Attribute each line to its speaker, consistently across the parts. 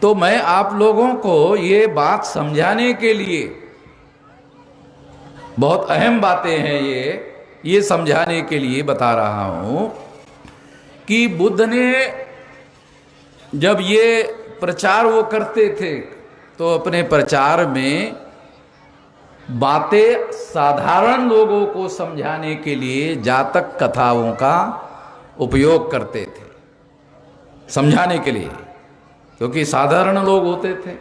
Speaker 1: तो मैं आप लोगों को ये बात समझाने के लिए, बहुत अहम बातें हैं ये समझाने के लिए बता रहा हूं कि बुद्ध ने जब ये प्रचार वो करते थे तो अपने प्रचार में बातें साधारण लोगों को समझाने के लिए जातक कथाओं का उपयोग करते थे, समझाने के लिए, क्योंकि साधारण लोग होते थे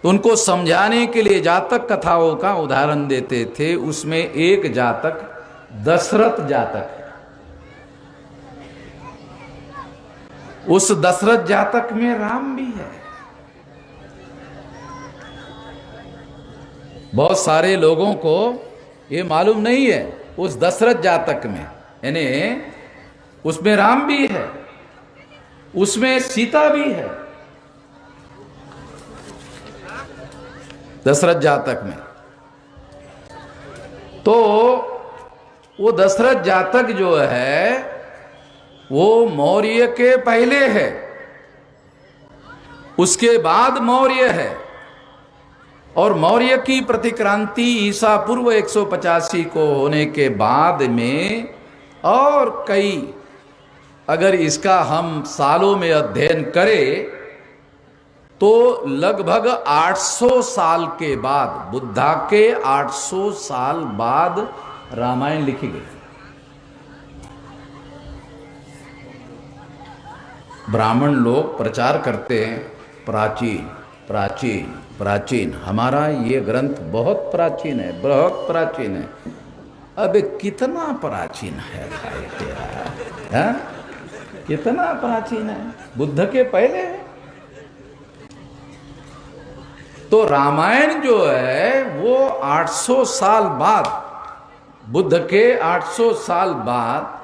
Speaker 1: तो उनको समझाने के लिए जातक कथाओं का उदाहरण देते थे। उसमें एक जातक दशरथ जातक है। उस दशरथ जातक में राम भी है। बहुत सारे लोगों को ये मालूम नहीं है। उस दशरथ जातक में यानी उसमें राम भी है, उसमें सीता भी है। दशरथ जातक में तो वो दशरथ जातक जो है वो मौर्य के पहले है, उसके बाद मौर्य है। और मौर्य की प्रतिक्रांति ईसा पूर्व 185 को होने के बाद में और कई, अगर इसका हम सालों में अध्ययन करें तो लगभग 800 साल के बाद, बुद्धा के 800 साल बाद रामायण लिखी गई। ब्राह्मण लोग प्रचार करते हैं प्राचीन प्राचीन प्राचीन, हमारा ये ग्रंथ बहुत प्राचीन है, बहुत प्राचीन है। अबे कितना प्राचीन है भाई यार, कितना प्राचीन है, बुद्ध के पहले है। तो रामायण जो है वो 800 साल बाद, बुद्ध के 800 साल बाद।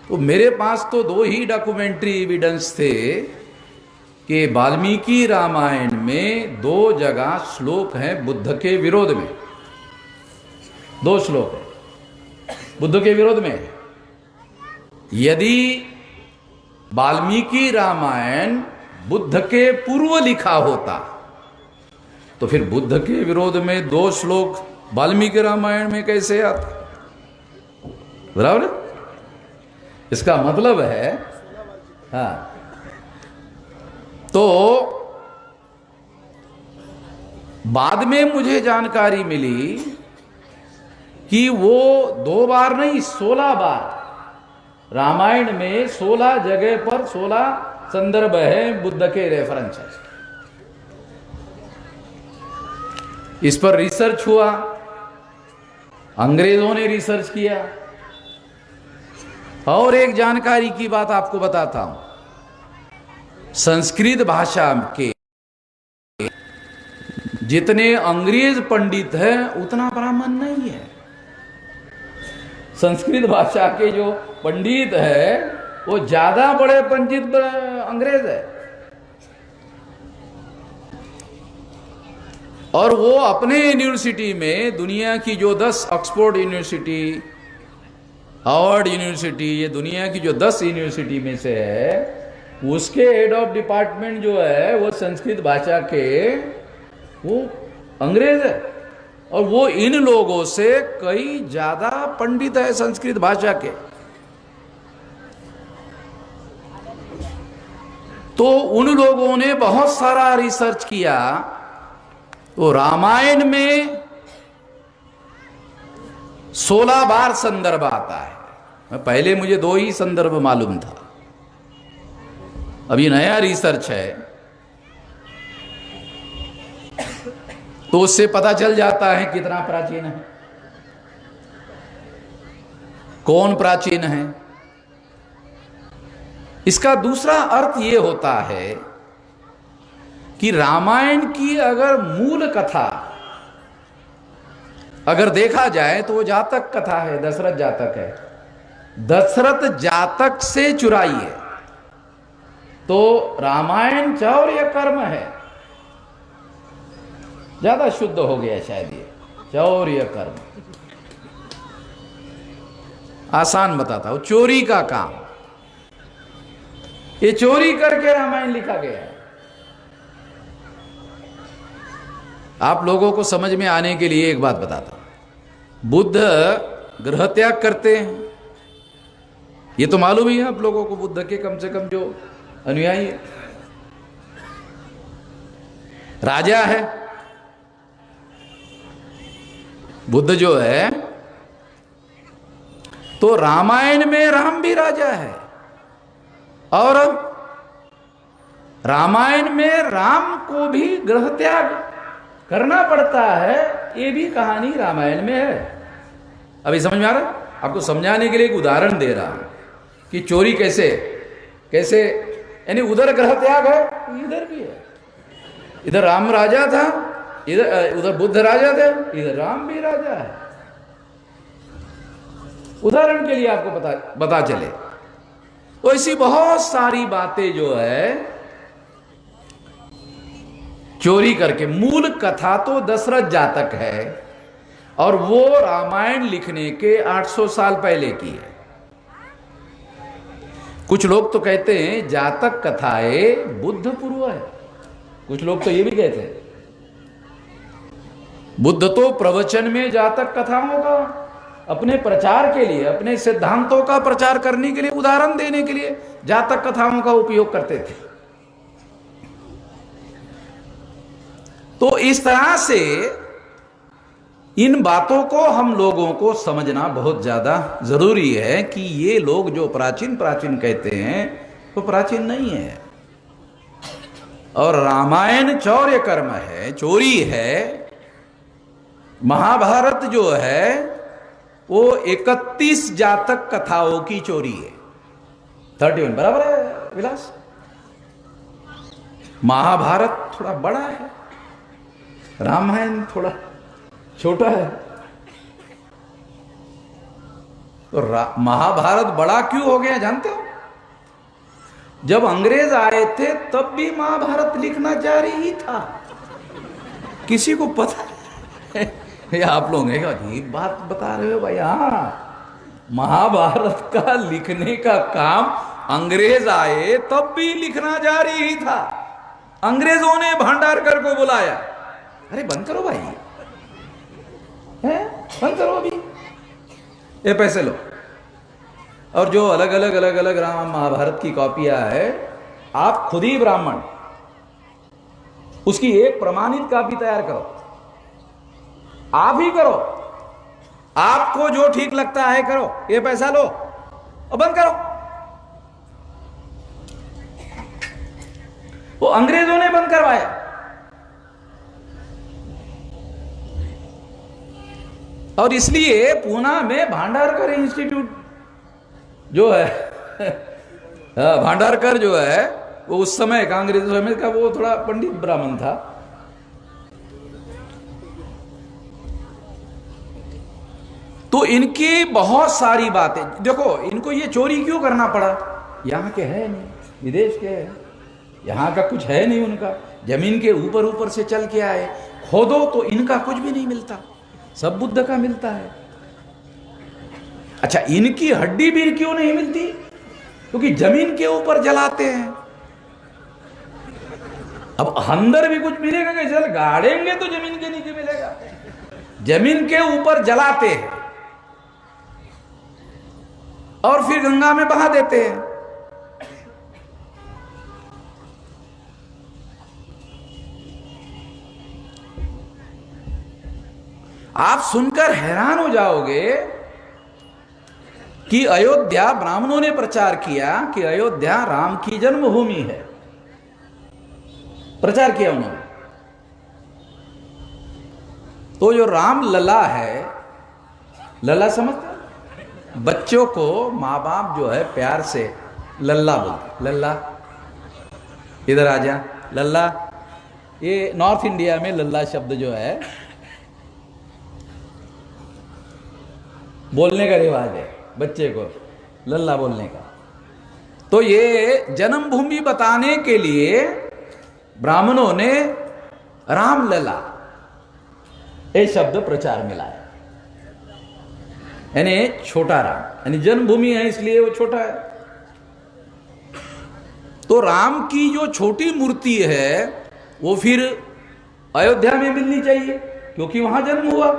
Speaker 1: तो मेरे पास तो दो ही डॉक्यूमेंट्री एविडेंस थे कि वाल्मीकि रामायण में 2 जगह श्लोक हैं बुद्ध के विरोध में। 2 श्लोक है बुद्ध के विरोध में। यदि वाल्मीकि रामायण बुद्ध के पूर्व लिखा होता तो फिर बुद्ध के विरोध में 2 श्लोक वाल्मीकि रामायण में कैसे आता? बराबर। इसका मतलब है तो बाद में मुझे जानकारी मिली कि वो 2 बार नहीं 16 बार रामायण में 16 जगह पर 16 संदर्भ है बुद्ध के रेफरेंसेस। इस पर रिसर्च हुआ, अंग्रेजों ने रिसर्च किया। और एक जानकारी की बात आपको बताता हूं, संस्कृत भाषा के जितने अंग्रेज पंडित हैं उतना ब्राह्मण नहीं है। संस्कृत भाषा के जो पंडित है वो ज्यादा बड़े पंडित अंग्रेज है। और वो अपने यूनिवर्सिटी में दुनिया की जो 10 ऑक्सफोर्ड यूनिवर्सिटी, हार्वर्ड यूनिवर्सिटी, ये दुनिया की जो 10 यूनिवर्सिटी में से है, उसके हेड ऑफ डिपार्टमेंट जो है वो संस्कृत भाषा के वो अंग्रेज है। और वो इन लोगों से कई ज्यादा पंडित है संस्कृत भाषा के। तो उन लोगों ने बहुत सारा रिसर्च किया। तो रामायण में 16 बार संदर्भ आता है। पहले मुझे 2 ही संदर्भ मालूम था, अभी नया रिसर्च है तो उससे पता चल जाता है कितना प्राचीन है, कौन प्राचीन है। इसका दूसरा अर्थ यह होता है कि रामायण की अगर मूल कथा अगर देखा जाए तो वो जातक कथा है, दशरथ जातक है। दशरथ जातक से चुराई है। तो रामायण चौर्य कर्म है, ज्यादा शुद्ध हो गया शायद ये चौर्य कर्म। आसान बताता हूं, चोरी का काम, ये चोरी करके रामायण लिखा गया है। आप लोगों को समझ में आने के लिए एक बात बताता हूं। बुद्ध गृह त्याग करते हैं, ये तो मालूम ही है आप लोगों को, बुद्ध के कम से कम जो अनुयायी है। राजा है बुद्ध जो है, तो रामायण में राम भी राजा है, और रामायण में राम को भी गृह त्याग करना पड़ता है, ये भी कहानी रामायण में है। अभी समझ में आ रहा है? आपको समझाने के लिए एक उदाहरण दे रहा हूं कि चोरी कैसे कैसे, यानी उधर गृह त्याग है, इधर भी है। इधर राम राजा था, उधर बुद्ध राजा थे, इधर राम भी राजा है। उदाहरण के लिए आपको पता चले। तो ऐसी बहुत सारी बातें जो है चोरी करके, मूल कथा तो दशरथ जातक है, और वो रामायण लिखने के 800 साल पहले की है। कुछ लोग तो कहते हैं जातक कथाएं बुद्ध पूर्व है, कुछ लोग तो ये भी कहते हैं बुद्ध तो प्रवचन में जातक कथाओं का अपने प्रचार के लिए, अपने सिद्धांतों का प्रचार करने के लिए, उदाहरण देने के लिए जातक कथाओं का उपयोग करते थे। तो इस तरह से इन बातों को हम लोगों को समझना बहुत ज्यादा जरूरी है कि ये लोग जो प्राचीन प्राचीन कहते हैं तो प्राचीन नहीं है। और रामायण चौर्य कर्म है, चोरी है। महाभारत जो है वो 31 जातक कथाओं की चोरी है। 31 बराबर है विलास। महाभारत थोड़ा बड़ा है, रामायण थोड़ा छोटा है। तो महाभारत बड़ा क्यों हो गया जानते हो? जब अंग्रेज आए थे तब भी महाभारत लिखना जारी ही था। किसी को पता है? आप लोग एक बात बता रहे हो भाई। हाँ, महाभारत का लिखने का काम अंग्रेज आए तब भी लिखना जारी ही था। अंग्रेजों ने भांडारकर को बुलाया, अरे बंद करो भाई, है बंद करो अभी, ये पैसे लो। और जो अलग अलग राम महाभारत की कॉपियां है, आप खुद ही ब्राह्मण उसकी एक प्रमाणित कॉपी तैयार करो, आप ही करो, आपको जो ठीक लगता है करो, ये पैसा लो और बंद करो। वो अंग्रेजों ने बंद करवाया। और इसलिए पूना में भांडारकर इंस्टीट्यूट जो है भांडारकर जो है वो उस समय का, अंग्रेज समय का, वो थोड़ा पंडित ब्राह्मण था। तो इनकी बहुत सारी बातें देखो, इनको ये चोरी क्यों करना पड़ा? यहां के है नहीं, विदेश के है, यहां का कुछ है नहीं उनका। जमीन के ऊपर ऊपर से चल के आए, खोदो तो इनका कुछ भी नहीं मिलता, सब बुद्ध का मिलता है। अच्छा, इनकी हड्डी भी क्यों नहीं मिलती? क्योंकि जमीन के ऊपर जलाते हैं। अब अंदर भी कुछ मिलेगा कि जल गाड़ेंगे तो जमीन के नीचे मिलेगा। जमीन के ऊपर जलाते हैं और फिर गंगा में बहा देते हैं। आप सुनकर हैरान हो जाओगे कि अयोध्या, ब्राह्मणों ने प्रचार किया कि अयोध्या राम की जन्मभूमि है, प्रचार किया उन्होंने। तो जो राम लला है, लला समझते, बच्चों को माँ बाप जो है प्यार से लल्ला बोलते, लल्ला इधर आ जा लल्ला। ये नॉर्थ इंडिया में लल्ला शब्द जो है बोलने का रिवाज है, बच्चे को लल्ला बोलने का। तो ये जन्मभूमि बताने के लिए ब्राह्मणों ने राम लला ये शब्द प्रचार में लाया, यानी छोटा राम, यानी जन्मभूमि है इसलिए वो छोटा है। तो राम की जो छोटी मूर्ति है वो फिर अयोध्या में मिलनी चाहिए क्योंकि वहां जन्म हुआ।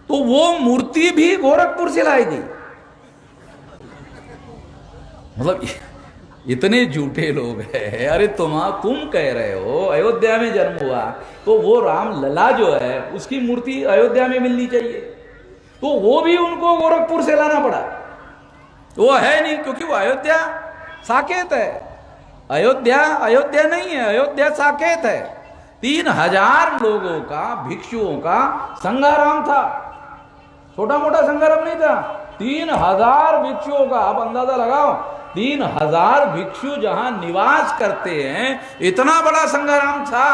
Speaker 1: तो वो मूर्ति भी गोरखपुर से लाई गई। मतलब इतने झूठे लोग हैं। अरे तुम कह रहे हो अयोध्या में जन्म हुआ तो वो राम लला जो है उसकी मूर्ति अयोध्या में मिलनी चाहिए, तो वो भी उनको गोरखपुर से लाना पड़ा। वो है नहीं क्योंकि वो अयोध्या साकेत है। अयोध्या अयोध्या नहीं है, अयोध्या साकेत है। 3000 लोगों का, भिक्षुओं का संघाराम था, छोटा मोटा संघाराम नहीं था। 3000 भिक्षुओं का, आप अंदाजा लगाओ, 3000 भिक्षु जहां निवास करते हैं, इतना बड़ा संघाराम था।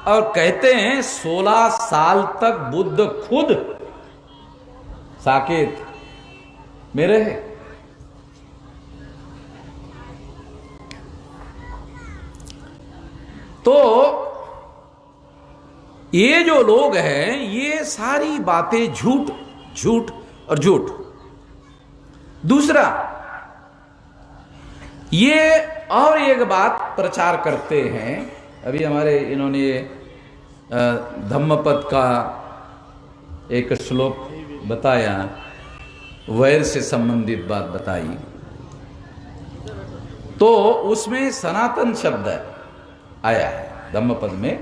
Speaker 1: और कहते हैं 16 साल तक बुद्ध खुद साकेत में रहे। तो ये जो लोग हैं ये सारी बातें झूठ झूठ और झूठ। दूसरा, ये और एक बात प्रचार करते हैं। अभी हमारे इन्होंने धम्मपद का एक श्लोक बताया, वैर से संबंधित बात बताई, तो उसमें सनातन शब्द आया है। धम्मपद में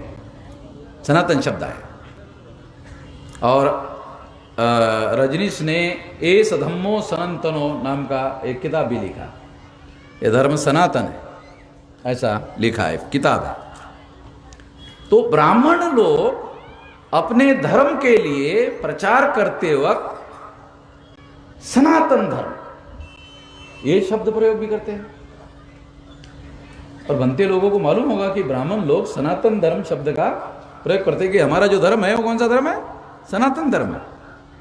Speaker 1: सनातन शब्द आया। और रजनीश ने एस धम्मो सनातनो नाम का एक किताब भी लिखा। ये धर्म सनातन है, ऐसा लिखा है, किताब है। तो ब्राह्मण लोग अपने धर्म के लिए प्रचार करते वक्त सनातन धर्म ये शब्द प्रयोग भी करते हैं। और बनते लोगों को मालूम होगा कि ब्राह्मण लोग सनातन धर्म शब्द का प्रयोग करते हैं कि हमारा जो धर्म है वो कौन सा धर्म है? सनातन धर्म है,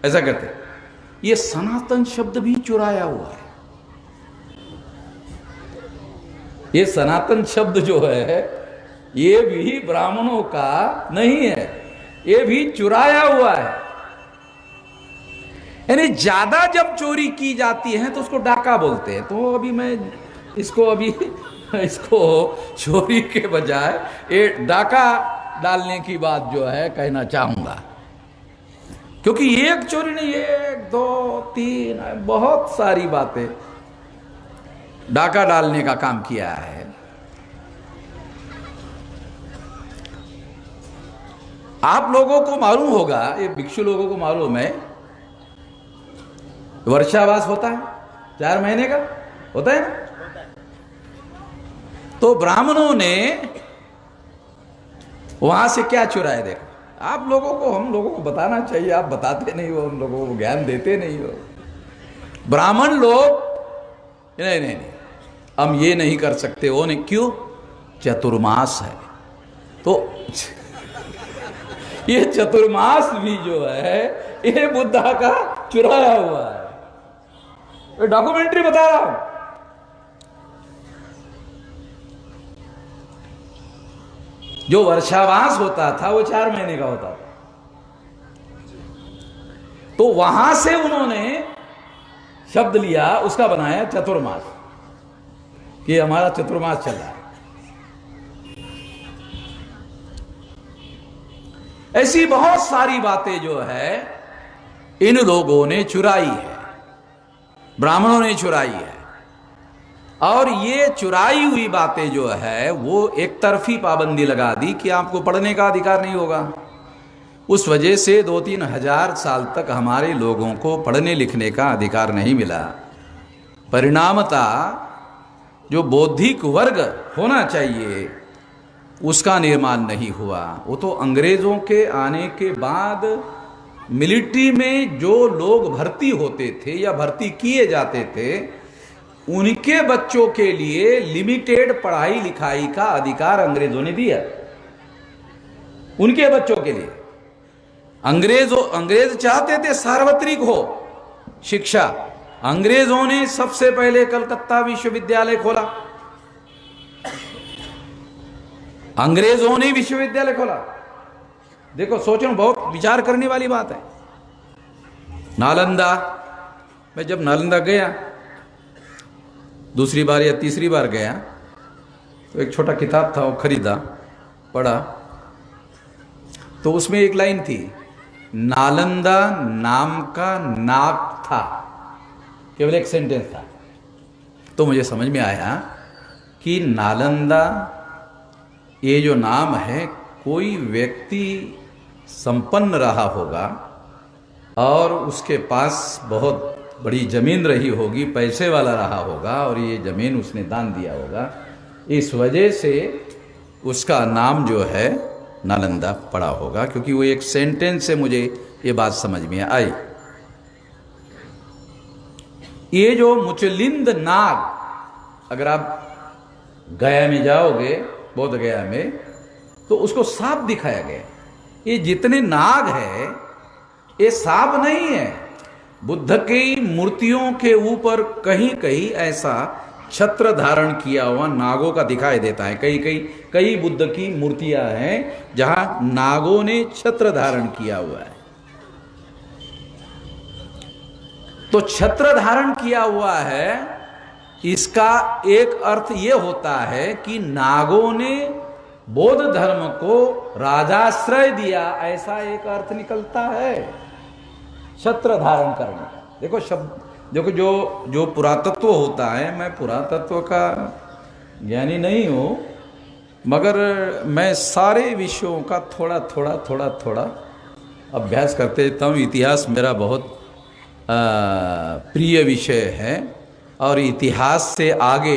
Speaker 1: ऐसा कहते हैं। ये सनातन शब्द भी चुराया हुआ है। ये सनातन शब्द जो है ये भी ब्राह्मणों का नहीं है, ये भी चुराया हुआ है। यानी ज्यादा जब चोरी की जाती है तो उसको डाका बोलते हैं। तो अभी मैं इसको चोरी के बजाय ये डाका डालने की बात जो है कहना चाहूंगा, क्योंकि एक चोरी नहीं, 1 2 3 बहुत सारी बातें डाका डालने का काम किया है। आप लोगों को मालूम होगा, ये भिक्षु लोगों को मालूम है, वर्षावास होता है 4 महीने का होता है ना। तो ब्राह्मणों ने वहां से क्या चुराया देखो। आप लोगों को, हम लोगों को बताना चाहिए, आप बताते नहीं हो, हम लोगों को ज्ञान देते नहीं हो। ब्राह्मण लोग नहीं, हम ये नहीं कर सकते, वो नहीं, क्यों? चतुर्मास है। तो ये चतुर्मास भी जो है ये बुद्धा का चुराया हुआ है। डॉक्यूमेंट्री बता रहा हूं। जो वर्षावास होता था वो 4 महीने का होता था। तो वहां से उन्होंने शब्द लिया, उसका बनाया चतुर्मास, कि हमारा चतुर्मास चल रहा है। ऐसी बहुत सारी बातें जो है इन लोगों ने चुराई है, ब्राह्मणों ने चुराई है। और ये चुराई हुई बातें जो है वो एक तरफी पाबंदी लगा दी कि आपको पढ़ने का अधिकार नहीं होगा। उस वजह से 2-3 हजार साल तक हमारे लोगों को पढ़ने लिखने का अधिकार नहीं मिला। परिणामतः जो बौद्धिक वर्ग होना चाहिए उसका निर्माण नहीं हुआ। वो तो अंग्रेजों के आने के बाद मिलिट्री में जो लोग भर्ती होते थे या भर्ती किए जाते थे, उनके बच्चों के लिए लिमिटेड पढ़ाई लिखाई का अधिकार अंग्रेजों ने दिया। उनके बच्चों के लिए अंग्रेज चाहते थे सार्वत्रिक हो शिक्षा। अंग्रेजों ने सबसे पहले कलकत्ता विश्वविद्यालय खोला। अंग्रेजों ने विश्वविद्यालय खोला। देखो, सोचो, बहुत विचार करने वाली बात है। नालंदा, मैं जब नालंदा गया दूसरी बार या तीसरी बार गया, तो एक छोटा किताब था, वो खरीदा, पढ़ा। तो उसमें एक लाइन थी, नालंदा नाम का नाग था, केवल एक सेंटेंस था। तो मुझे समझ में आया कि नालंदा ये जो नाम है, कोई व्यक्ति संपन्न रहा होगा और उसके पास बहुत बड़ी जमीन रही होगी, पैसे वाला रहा होगा, और ये जमीन उसने दान दिया होगा, इस वजह से उसका नाम जो है नालंदा पड़ा होगा, क्योंकि वो एक सेंटेंस से मुझे ये बात समझ में आई। ये जो मुचलिंद नाग, अगर आप गया में जाओगे, बोध गया में, तो उसको सांप दिखाया गया। ये जितने नाग है ये सांप नहीं है। बुद्ध की मूर्तियों के ऊपर कहीं कहीं ऐसा छत्र धारण किया हुआ नागों का दिखाई देता है। कई बुद्ध की मूर्तियां हैं जहां नागों ने छत्र धारण किया हुआ है। तो छत्र धारण किया हुआ है, इसका एक अर्थ यह होता है कि नागों ने बौद्ध धर्म को राजाश्रय दिया, ऐसा एक अर्थ निकलता है छत्र धारण करने का। देखो शब्द, देखो जो पुरातत्व होता है, मैं पुरातत्व का ज्ञानी नहीं हूं, मगर मैं सारे विषयों का थोड़ा थोड़ा अभ्यास करते रहता हूँ। इतिहास मेरा बहुत प्रिय विषय है, और इतिहास से आगे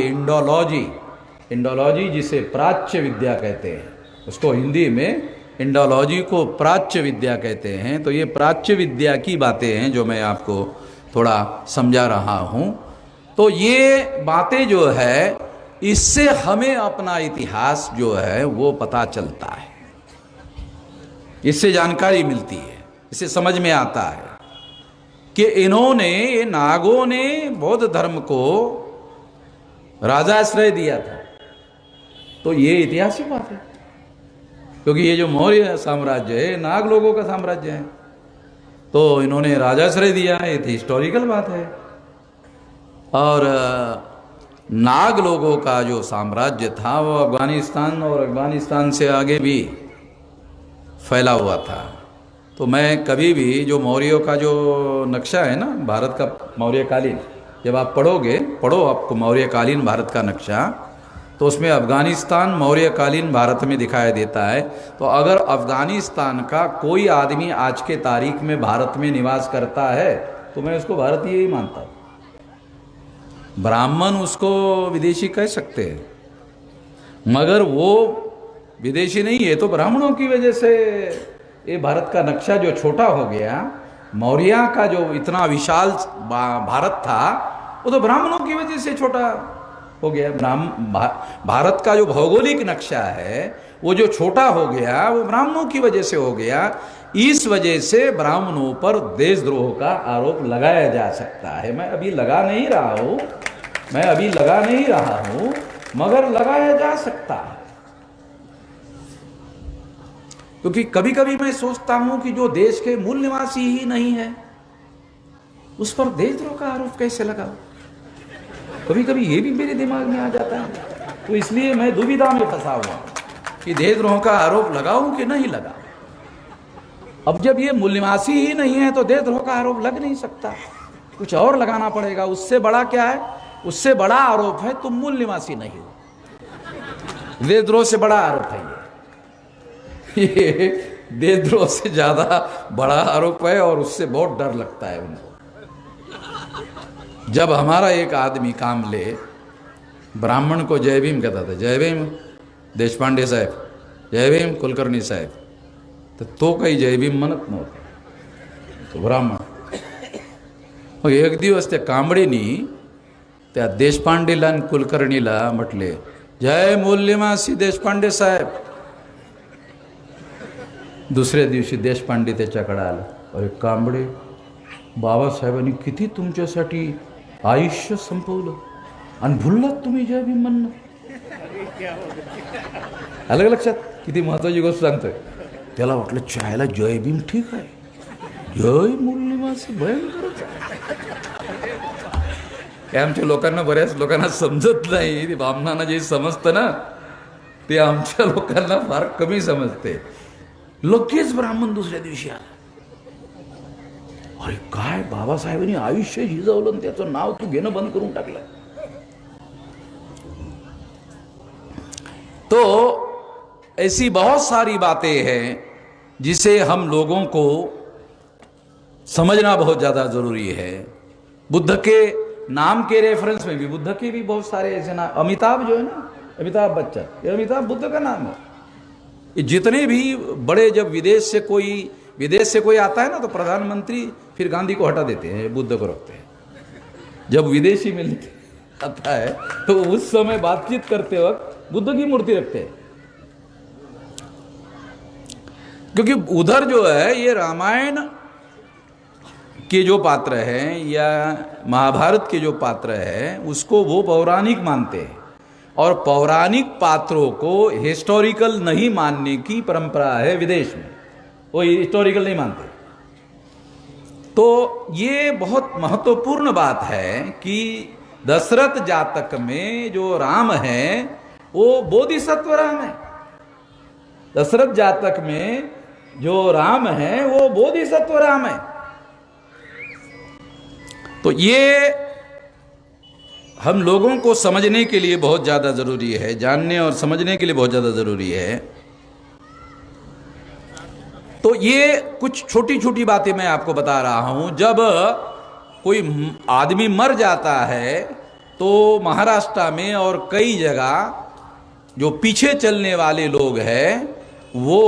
Speaker 1: इंडोलॉजी जिसे प्राच्य विद्या कहते हैं, उसको हिंदी में इंडोलॉजी को प्राच्य विद्या कहते हैं। तो ये प्राच्य विद्या की बातें हैं जो मैं आपको थोड़ा समझा रहा हूँ। तो ये बातें जो है, इससे हमें अपना इतिहास जो है वो पता चलता है, इससे जानकारी मिलती है, इससे समझ में आता है कि इन्होंने, ये नागों ने बौद्ध धर्म को राजाश्रय दिया था। तो ये ऐतिहासिक बात है, क्योंकि ये जो मौर्य साम्राज्य है नाग लोगों का साम्राज्य है, तो इन्होंने राजाश्रय दिया है, ये तो हिस्टोरिकल बात है। और नाग लोगों का जो साम्राज्य था वो अफगानिस्तान और अफगानिस्तान से आगे भी फैला हुआ था। तो मैं कभी भी जो मौर्यों का जो नक्शा है ना, भारत का मौर्यकालीन, जब आप पढ़ो आपको मौर्यकालीन भारत का नक्शा, तो उसमें अफगानिस्तान मौर्यकालीन भारत में दिखाई देता है। तो अगर अफगानिस्तान का कोई आदमी आज के तारीख में भारत में निवास करता है तो मैं उसको भारतीय ही मानता हूँ। ब्राह्मण उसको विदेशी कह सकते हैं, मगर वो विदेशी नहीं है। तो ब्राह्मणों की वजह से ये भारत का नक्शा जो छोटा हो गया, मौर्य का जो इतना विशाल भारत था वो तो ब्राह्मणों की वजह से छोटा हो गया। भारत का जो भौगोलिक नक्शा है वो जो छोटा हो गया वो ब्राह्मणों की वजह से हो गया। इस वजह से ब्राह्मणों पर देशद्रोह का आरोप लगाया जा सकता है। मैं अभी लगा नहीं रहा हूं, मगर लगाया जा सकता है। क्योंकि कभी कभी मैं सोचता हूं कि जो देश के मूल निवासी ही नहीं है उस पर देशद्रोह का आरोप कैसे लगाओ। कभी कभी ये भी मेरे दिमाग में आ जाता है। तो इसलिए मैं दुविधा में फंसा हुआ कि देशद्रोह का आरोप लगाऊं कि नहीं लगाऊं। अब जब ये मूल निवासी ही नहीं है तो देशद्रोह का आरोप लग नहीं सकता, कुछ और लगाना पड़ेगा। उससे बड़ा क्या है? उससे बड़ा आरोप है तुम मूल निवासी नहीं हो। देशद्रोह से बड़ा आरोप है ये देशद्रोह से ज्यादा बड़ा आरोप है, और उससे बहुत डर लगता है उनको। जब हमारा एक आदमी काम ले, ब्राह्मण को जय भीम कहता था, जय भीम देशपांडे साहब, जय भीम कुलकर्णी साहब, तो काही जय भीम म्हणत नव्हता तो ब्राह्मण। मग एक दिवस त्या कांबळेनी त्या देशपांडेला आणि कुलकर्णीला म्हटले, जय मूल्यमासी देशपांडे साहेब। दुसऱ्या दिवशी देशपांडे त्याच्याकडे आला, अरे कांबळे, बाबासाहेबांनी किती तुमच्यासाठी आयुष्य संपवलं आणि भुललात तुम्ही जय भीम म्हणणं। अलग लक्षात किती महत्वाची गोष्ट सांगतोय। त्याला वाटलं चायला जय भीम ठीक आहे, जय मूल्यमासी भयंकर। आमच्या लोकांना, बऱ्याच लोकांना समजत नाही। ब्राह्मणांना जे समजतं ना ते आमच्या लोकांना फार कमी समजते। लगेच ब्राह्मण दुसऱ्या दिवशी आला. अरे काय बाबासाहेबांनी आयुष्य झिजवलं आणि त्याचं नाव तू घेणं बंद करून टाकलं. तो ऐसी बहुत सारी बातें हैं जिसे हम लोगों को समझना बहुत ज्यादा जरूरी है. बुद्ध के नाम के रेफरेंस में भी, बुद्ध के भी बहुत सारे ऐसे नाम, अमिताभ जो है ना, अमिताभ बच्चन, ये अमिताभ बुद्ध का नाम है. ये जितने भी बड़े, जब विदेश से कोई आता है ना तो प्रधानमंत्री फिर गांधी को हटा देते हैं, बुद्ध को रखते हैं. जब विदेशी मिलते आता है तो उस समय बातचीत करते वक्त बुद्ध की मूर्ति रखते हैं, क्योंकि उधर जो है ये रामायण के जो पात्र हैं या महाभारत के जो पात्र हैं उसको वो पौराणिक मानते हैं, और पौराणिक पात्रों को हिस्टोरिकल नहीं मानने की परंपरा है विदेश में, वो हिस्टोरिकल नहीं मानते. तो ये बहुत महत्वपूर्ण बात है कि दशरथ जातक में जो राम है वो बोधिसत्व राम है. दशरथ जातक में जो राम है वो बोधिसत्व राम है. तो ये हम लोगों को समझने के लिए बहुत ज़्यादा ज़रूरी है, जानने और समझने के लिए बहुत ज़्यादा ज़रूरी है. तो ये कुछ छोटी छोटी बातें मैं आपको बता रहा हूँ. जब कोई आदमी मर जाता है तो महाराष्ट्र में और कई जगह जो पीछे चलने वाले लोग हैं वो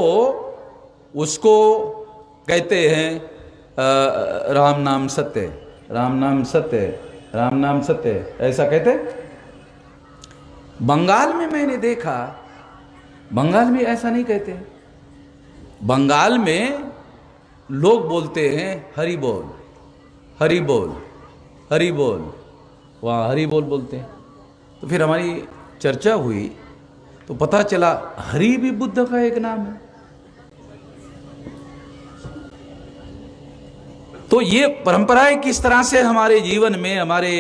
Speaker 1: उसको कहते हैं राम नाम सत्य, राम नाम सत्य, राम नाम सत्य, ऐसा कहते. बंगाल में मैंने देखा, बंगाल में ऐसा नहीं कहते. बंगाल में लोग बोलते हैं हरि बोल, हरि बोल, हरि बोल, वहाँ हरि बोल बोलते हैं. तो फिर हमारी चर्चा हुई तो पता चला हरि भी बुद्ध का एक नाम है. तो ये परंपराएं किस तरह से हमारे जीवन में, हमारे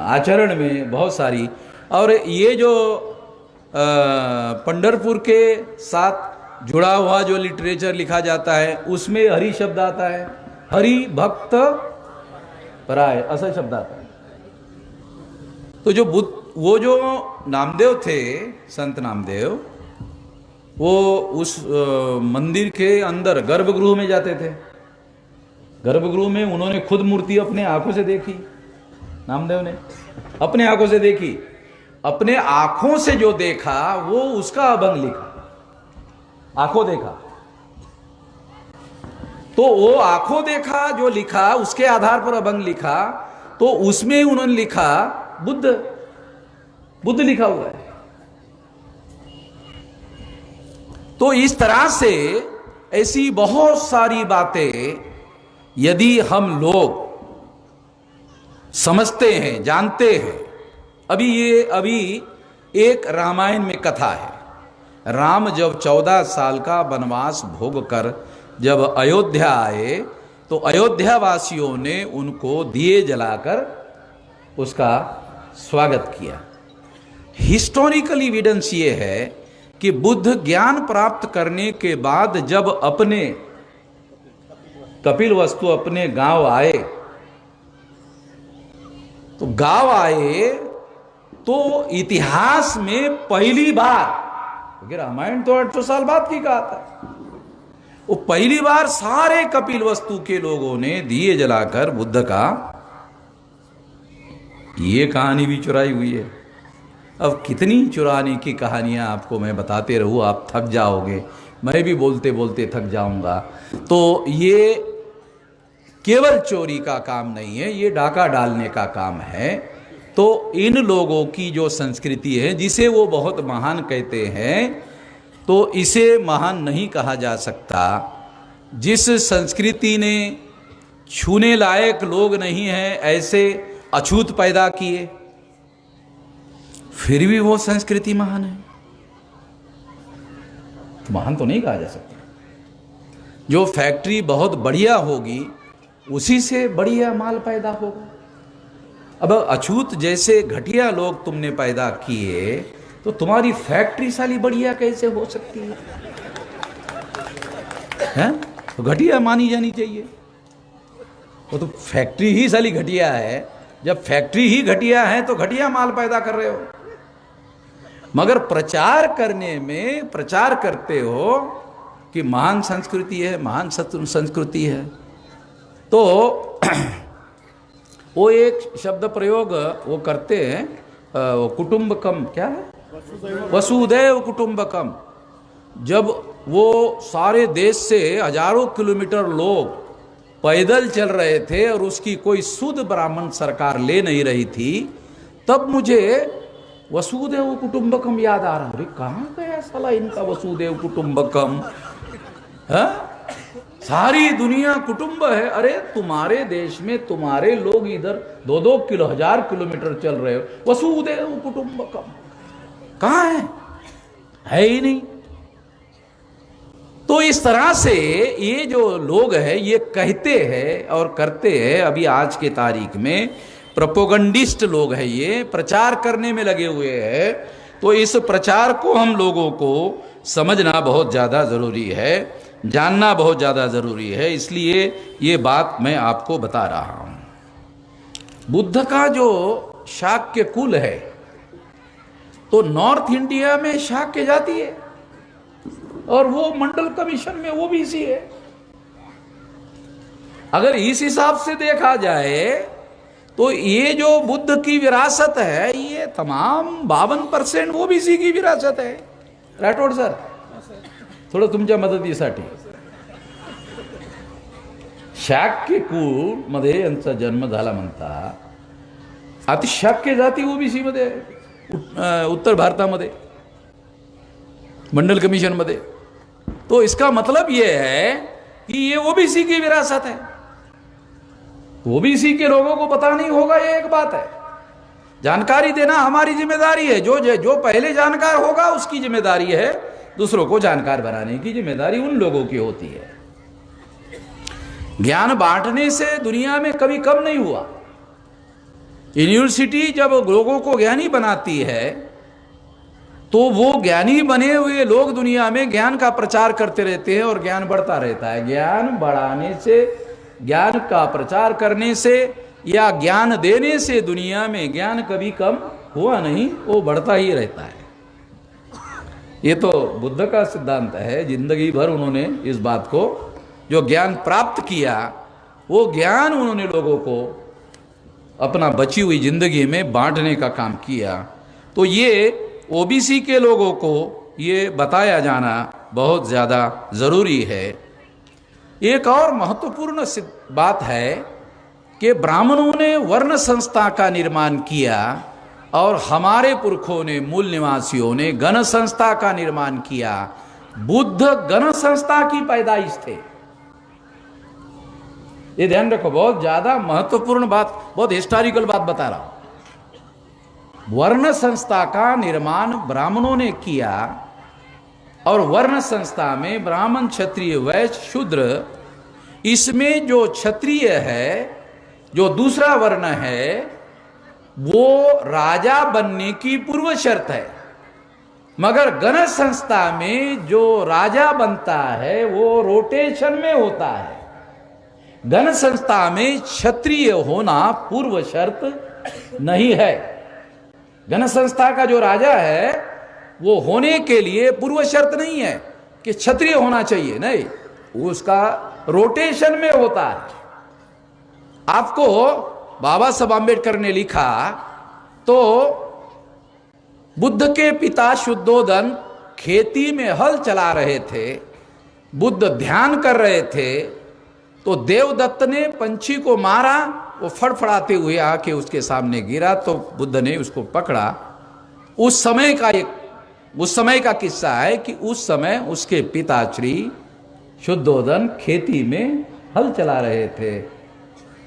Speaker 1: आचरण में बहुत सारी, और ये जो पंढरपुर के साथ जुड़ा हुआ जो लिटरेचर लिखा जाता है उसमें हरि शब्द आता है, हरि भक्त पराय ऐसा शब्द आता है. तो जो वो जो नामदेव थे, संत नामदेव, वो उस मंदिर के अंदर गर्भगृह में जाते थे. गर्भगृह में उन्होंने खुद मूर्ति अपने आंखों से देखी, नामदेव ने अपने आंखों से देखी. अपने आंखों से जो देखा वो उसका अभंग लिखा, आंखों देखा. तो वो आंखों देखा जो लिखा उसके आधार पर अभंग लिखा. तो उसमें उन्होंने लिखा बुद्ध, बुद्ध लिखा हुआ है. तो इस तरह से ऐसी बहुत सारी बातें यदि हम लोग समझते हैं, जानते हैं. अभी एक रामायण में कथा है. राम जब 14 साल का वनवास भोग कर जब अयोध्या आए तो अयोध्या वासियों ने उनको दिए जलाकर उसका स्वागत किया. हिस्टोरिकल एविडेंस ये है कि बुद्ध ज्ञान प्राप्त करने के बाद जब अपने कपिलवस्तु अपने गांव आए तो इतिहास में पहली बार, क्योंकि रामायण तो 800 साल बाद की कहा था, वो पहली बार सारे कपिलवस्तु के लोगों ने दिए जलाकर बुद्ध का, ये कहानी भी चुराई हुई है. अब कितनी चुराने की कहानियां आपको मैं बताते रहूं, आप थक जाओगे, मैं भी बोलते बोलते थक जाऊंगा. तो ये केवल चोरी का काम नहीं है, ये डाका डालने का काम है. तो इन लोगों की जो संस्कृति है जिसे वो बहुत महान कहते हैं, तो इसे महान नहीं कहा जा सकता. जिस संस्कृति ने छूने लायक लोग नहीं हैं ऐसे अछूत पैदा किए, फिर भी वो संस्कृति महान है, तो महान तो नहीं कहा जा सकता. जो फैक्ट्री बहुत बढ़िया होगी उसी से बढ़िया माल पैदा होगा. अब अछूत जैसे घटिया लोग तुमने पैदा किए तो तुम्हारी फैक्ट्री साली बढ़िया कैसे हो सकती है? हैं? तो घटिया मानी जानी चाहिए। वो तो फैक्ट्री ही साली घटिया है। जब फैक्ट्री ही घटिया है तो घटिया माल पैदा कर रहे हो। मगर प्रचार करने में प्रचार करते हो कि महान संस्कृति है, महान संस्कृति है। तो वो एक शब्द प्रयोग वो करते हैं, कुटुंबकम, क्या है, वसुदैव कुटुंबकम। जब वो सारे देश से हजारों किलोमीटर लोग पैदल चल रहे थे और उसकी कोई सुध ब्राह्मण सरकार ले नहीं रही थी, तब मुझे वसुदेव कुटुंबकम याद आ रहा। अरे कहाँ गया साला इनका वसुदेव कुटुंबकम? सारी दुनिया कुटुंब है। अरे तुम्हारे देश में तुम्हारे लोग इधर 2-2 हजार किलोमीटर चल रहे हो, वसुदेव कुटुंबकम कहाँ है ही नहीं। तो इस तरह से ये जो लोग हैं ये कहते हैं और करते हैं। अभी आज के तारीख में प्रोपोगंडिस्ट लोग हैं, ये प्रचार करने में लगे हुए हैं। तो इस प्रचार को हम लोगों को समझना बहुत ज़्यादा ज़रूरी है, जानना बहुत ज़्यादा ज़रूरी है। इसलिए ये बात मैं आपको बता रहा हूँ। बुद्ध का जो शाक्य कुल है, तो नॉर्थ इंडिया में शाक्य जाति है और वो मंडल कमीशन में ओबीसी है। अगर इस हिसाब से देखा जाए तो ये जो बुद्ध की विरासत है, ये तमाम 52% ओबीसी की विरासत है। राठोड सर, थोडं तुमच्या मदतीसाठी, शाक्य कुल मध्ये यांचा जन्म झाला म्हणता, अतिशाक्य जाती ओबीसी मध्ये, उत्तर भारतामध्ये मंडल कमीशन मध्ये। तो इसका मतलब यह है कि ये ओबीसी की विरासत है। ओबीसी के लोगों को पता नहीं होगा, ये एक बात है। जानकारी देना हमारी जिम्मेदारी है। जो पहले जानकार होगा उसकी जिम्मेदारी है, दूसरों को जानकार बनाने की जिम्मेदारी उन लोगों की होती है। ज्ञान बांटने से दुनिया में कभी कम नहीं हुआ। यूनिवर्सिटी जब लोगों को ज्ञानी बनाती है तो वो ज्ञानी बने हुए लोग दुनिया में ज्ञान का प्रचार करते रहते हैं और ज्ञान बढ़ता रहता है। ज्ञान बढ़ाने से, ज्ञान का प्रचार करने से या ज्ञान देने से दुनिया में ज्ञान कभी कम हुआ नहीं, वो बढ़ता ही रहता है। ये तो बुद्ध का सिद्धांत है। जिंदगी भर उन्होंने इस बात को, जो ज्ञान प्राप्त किया, वो ज्ञान उन्होंने लोगों को अपना बची हुई जिंदगी में बांटने का काम किया। तो ये ओबीसी के लोगों को ये बताया जाना बहुत ज़्यादा ज़रूरी है। एक और महत्वपूर्ण बात है कि ब्राह्मणों ने वर्ण संस्था का निर्माण किया और हमारे पुरखों ने, मूल निवासियों ने गण संस्था का निर्माण किया। बुद्ध गण संस्था की पैदाइश थे। ये ध्यान रखो, बहुत ज्यादा महत्वपूर्ण बात, बहुत हिस्टोरिकल बात बता रहा हूं। वर्ण संस्था का निर्माण ब्राह्मणों ने किया और वर्ण संस्था में ब्राह्मण, क्षत्रिय, वैश्य, शूद्र, इसमें जो क्षत्रिय है, जो दूसरा वर्ण है, वो राजा बनने की पूर्व शर्त है। मगर गण संस्था में जो राजा बनता है वो रोटेशन में होता है। गण संस्था में क्षत्रिय होना पूर्व शर्त नहीं है। गण संस्था का जो राजा है वो होने के लिए पूर्व शर्त नहीं है कि क्षत्रिय होना चाहिए, नहीं, उसका रोटेशन में होता है। आपको बाबा साहब आंबेडकर ने लिखा, तो बुद्ध के पिता शुद्धोदन खेती में हल चला रहे थे, बुद्ध ध्यान कर रहे थे, तो देवदत्त ने पंछी को मारा, वो फड़फड़ाते हुए आके उसके सामने गिरा, तो बुद्ध ने उसको पकड़ा। उस समय का किस्सा है कि उस समय उसके पिताश्री शुद्धोदन खेती में हल चला रहे थे।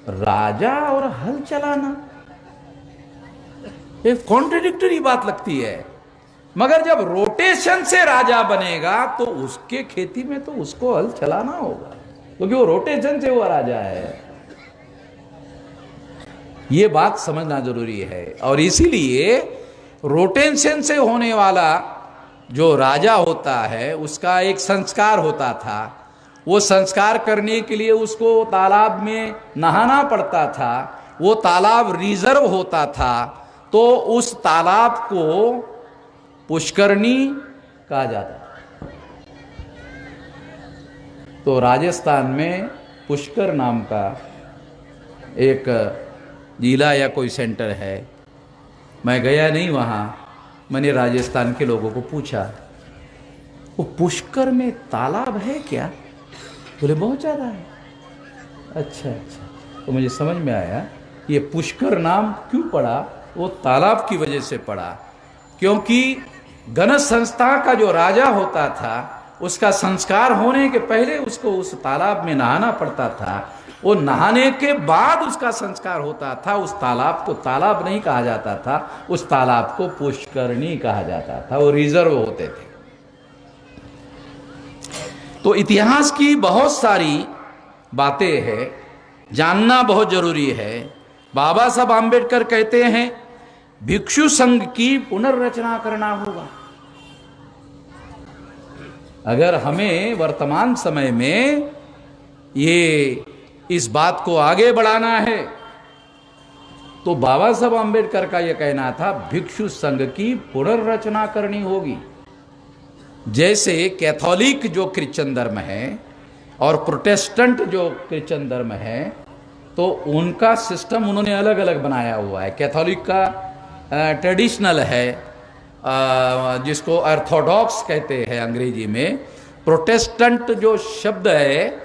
Speaker 1: राजा और हल चलाना, एक कॉन्ट्रडिक्टरी बात लगती है। मगर जब रोटेशन से राजा बनेगा तो उसके खेती में तो उसको हल चलाना होगा, क्योंकि वो रोटेशन से हुआ राजा है। ये बात समझना जरूरी है। और इसीलिए रोटेशन से होने वाला जो राजा होता है उसका एक संस्कार होता था। वो संस्कार करने के लिए उसको तालाब में नहाना पड़ता था। वो तालाब रिजर्व होता था, तो उस तालाब को पुष्करणी कहा जाता। तो राजस्थान में पुष्कर नाम का एक जिला या कोई सेंटर है। मैं गया नहीं वहाँ, मैंने राजस्थान के लोगों को पूछा, वो पुष्कर में तालाब है क्या? बोले बहुत ज़्यादा है। अच्छा अच्छा, तो मुझे समझ में आया ये पुष्कर नाम क्यों पड़ा। वो तालाब की वजह से पड़ा, क्योंकि गणेश संस्था का जो राजा होता था उसका संस्कार होने के पहले उसको उस तालाब में नहाना पड़ता था। वो नहाने के बाद उसका संस्कार होता था। उस तालाब को तालाब नहीं कहा जाता था, उस तालाब को पुष्करणी कहा जाता था। वो रिजर्व होते थे। तो इतिहास की बहुत सारी बातें हैं, जानना बहुत जरूरी है। बाबा साहब आम्बेडकर कहते हैं भिक्षु संघ की पुनर्रचना करना होगा। अगर हमें वर्तमान समय में ये इस बात को आगे बढ़ाना है तो बाबा साहब आम्बेडकर का यह कहना था भिक्षु संघ की पुनर्रचना करनी होगी। जैसे कैथोलिक जो क्रिश्चियन धर्म है और प्रोटेस्टेंट जो क्रिश्चियन धर्म है, तो उनका सिस्टम उन्होंने अलग अलग बनाया हुआ है। कैथोलिक का ट्रेडिशनल है, जिसको ऑर्थोडॉक्स कहते हैं अंग्रेजी में। प्रोटेस्टेंट जो शब्द है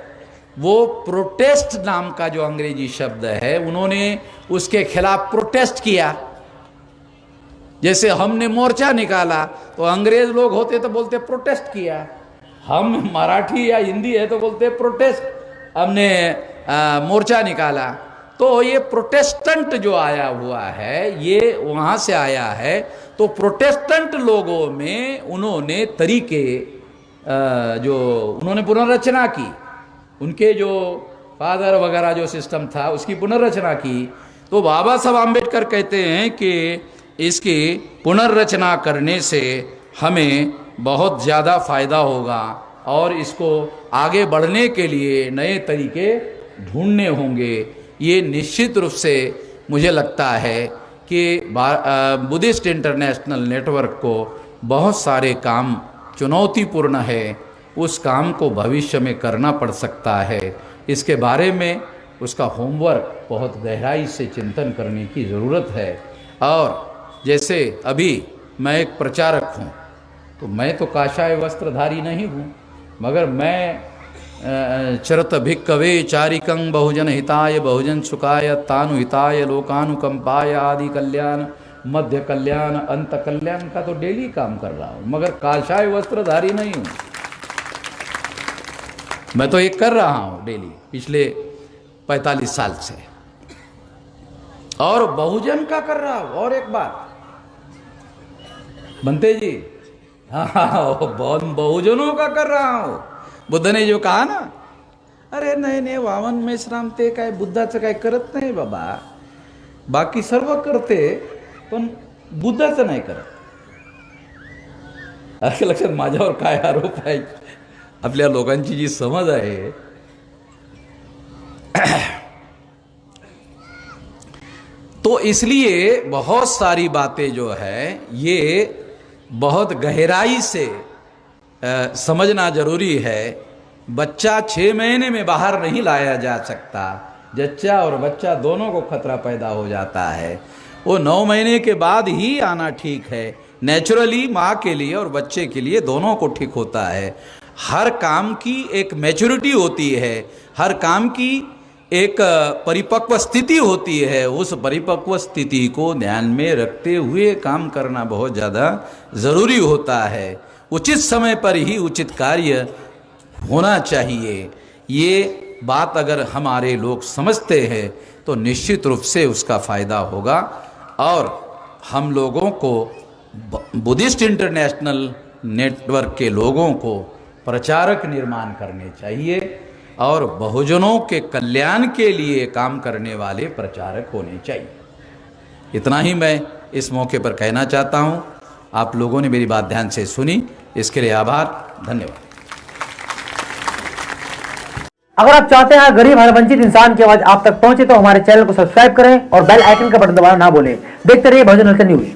Speaker 1: वो प्रोटेस्ट नाम का जो अंग्रेजी शब्द है, उन्होंने उसके खिलाफ प्रोटेस्ट किया। जैसे हमने मोर्चा निकाला तो अंग्रेज लोग होते तो बोलते प्रोटेस्ट किया, हम मराठी या हिंदी है तो बोलते प्रोटेस्ट, हमने मोर्चा निकाला। तो ये प्रोटेस्टेंट जो आया हुआ है ये वहाँ से आया है। तो प्रोटेस्टेंट लोगों में उन्होंने तरीके जो उन्होंने पुनर्रचना की, उनके जो फादर वगैरह जो सिस्टम था उसकी पुनर्रचना की। तो बाबा साहब आम्बेडकर कहते हैं कि इसकी पुनर्रचना करने से हमें बहुत ज़्यादा फ़ायदा होगा और इसको आगे बढ़ने के लिए नए तरीके ढूंढने होंगे। ये निश्चित रूप से मुझे लगता है कि बुद्धिस्ट इंटरनेशनल नेटवर्क को बहुत सारे काम चुनौतीपूर्ण है, उस काम को भविष्य में करना पड़ सकता है। इसके बारे में उसका होमवर्क बहुत गहराई से चिंतन करने की ज़रूरत है। और जैसे अभी मैं एक प्रचारक हूँ, तो मैं तो काषाय वस्त्रधारी नहीं हूँ, मगर मैं चरत भिक्कवे चारिकं बहुजन हिताय बहुजन सुखाय तानु हिताय लोकानुकंपाय आदि कल्याण मध्य कल्याण अंत कल्याण का तो डेली काम कर रहा हूँ, मगर काषाय वस्त्रधारी नहीं हूँ। मैं तो एक कर रहा हूँ डेली पिछले 45 साल से, और बहुजन का कर रहा हूँ। और एक बात बनते जी, हाँ बहुजनों का कर रहा हूँ। बुद्ध ने जो कहा ना, अरे नाही नाही वामन मेश्राम ते काय बुद्धाचं काय करत नाही बाबा, बाकी सर्व करते पण बुद्धाचं नाही करत। असं लक्षात माझ्यावर काय आरोप आहे, आपल्या लोकांची जी समज आहे। तो इसलिए बहुत सारी बातें जो है ये बहुत गहराई से समझना जरूरी है। बच्चा 6 महीने में बाहर नहीं लाया जा सकता, जच्चा और बच्चा दोनों को खतरा पैदा हो जाता है। वो 9 महीने के बाद ही आना ठीक है, नेचुरली माँ के लिए और बच्चे के लिए दोनों को ठीक होता है। हर काम की एक मैच्योरिटी होती है, हर काम की एक परिपक्व स्थिति होती है। उस परिपक्व स्थिति को ध्यान में रखते हुए काम करना बहुत ज़्यादा ज़रूरी होता है। उचित समय पर ही उचित कार्य होना चाहिए। ये बात अगर हमारे लोग समझते हैं तो निश्चित रूप से उसका फ़ायदा होगा। और हम लोगों को, बुद्धिस्ट इंटरनेशनल नेटवर्क के लोगों को प्रचारक निर्माण करने चाहिए और बहुजनों के कल्याण के लिए काम करने वाले प्रचारक होने चाहिए। इतना ही मैं इस मौके पर कहना चाहता हूँ। आप लोगों ने मेरी बात ध्यान से सुनी, इसके लिए आभार, धन्यवाद।
Speaker 2: अगर आप चाहते हैं गरीब हर वंचित इंसान की आवाज आप तक पहुंचे तो हमारे चैनल को सब्सक्राइब करें और बेल आइकन का बटन दबाना ना भूलें। देखते रहिए बहुजन हलचल न्यूज।